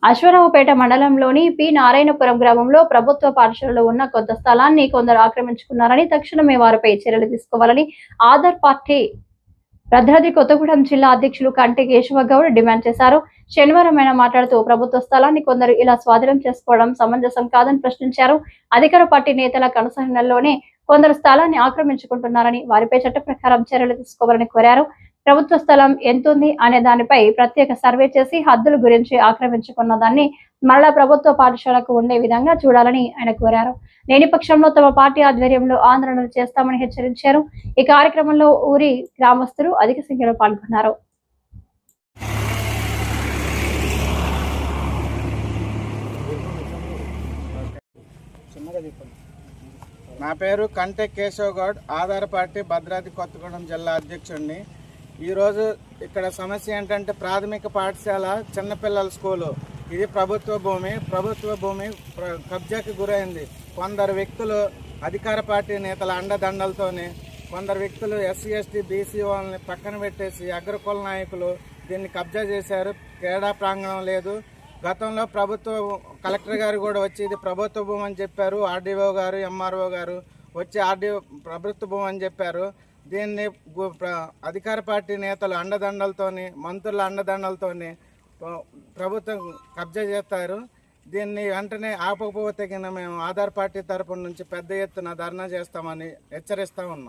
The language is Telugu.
అశ్వరావుపేట మండలంలోని పి నారాయణపురం గ్రామంలో ప్రభుత్వ పాఠశాలలో ఉన్న కొంత స్థలాన్ని కొందరు ఆక్రమించుకున్నారని తక్షణమే వారిపై చర్యలు తీసుకోవాలని ఆధార్ పార్టీ భద్రాద్రి కొత్తగూడెం జిల్లా అధ్యక్షులు కంటి కేశవగౌడ్ డిమాండ్ చేశారు. శనివారం ఆయన మాట్లాడుతూ ప్రభుత్వ స్థలాన్ని కొందరు ఇలా స్వాధీనం చేసుకోవడం సమంజసం కాదని ప్రశ్నించారు. అధికార పార్టీ నేతల కనుసన్నల్లోనే కొందరు స్థలాన్ని ఆక్రమించుకుంటున్నారని వారిపై చట్ట ప్రకారం చర్యలు తీసుకోవాలని కోరారు. ప్రభుత్వ స్థలం ఎంతుంది అనే దానిపై ప్రత్యేక సర్వే చేసి హద్దుల గురించి ఆక్రమించుకున్న దాన్ని మరలా ప్రభుత్వ పాఠశాలకు ఉండే విధంగా చూడాలని ఆయన కోరారు. లేని పక్షంలో తమ పార్టీ ఆధ్వర్యంలో ఆందోళనలు చేస్తామని హెచ్చరించారు. ఈ కార్యక్రమంలో ఊరి గ్రామస్తులు అధిక సంఖ్యలో పాల్గొన్నారు. నా పేరు కంటె కేశవ్ గౌడ్, ఆధార్ పార్టీ భద్రాద్రి కొత్తగూడెం జిల్లా అధ్యక్షుడిని. ఈరోజు ఇక్కడ సమస్య ఏంటంటే ప్రాథమిక పాఠశాల చిన్నపిల్లల స్కూలు, ఇది ప్రభుత్వ భూమి కబ్జాకి గురైంది. కొందరు వ్యక్తులు అధికార పార్టీ నేతల అండదండలతోనే కొందరు వ్యక్తులు ఎస్సీ ఎస్టీ బీసీ వాళ్ళని పక్కన పెట్టేసి అగ్రకుల నాయకులు దీన్ని కబ్జా చేశారు. క్రీడా ప్రాంగణం లేదు. గతంలో ప్రభుత్వ కలెక్టర్ గారు కూడా వచ్చి ఇది ప్రభుత్వ భూమి అని చెప్పారు. ఆర్డీఓ గారు ఎంఆర్ఓ గారు వచ్చి ప్రభుత్వ భూమి అని చెప్పారు. దీన్ని అధికార పార్టీ నేతలు అండదండలతోని మంత్రుల అండదండలతోని ప్రభుత్వం కబ్జా చేస్తారు. దీన్ని వెంటనే ఆపకపోతే కింద మేము ఆధార్ పార్టీ తరపున నుంచి పెద్ద ఎత్తున ధర్నా చేస్తామని హెచ్చరిస్తా ఉన్నాం.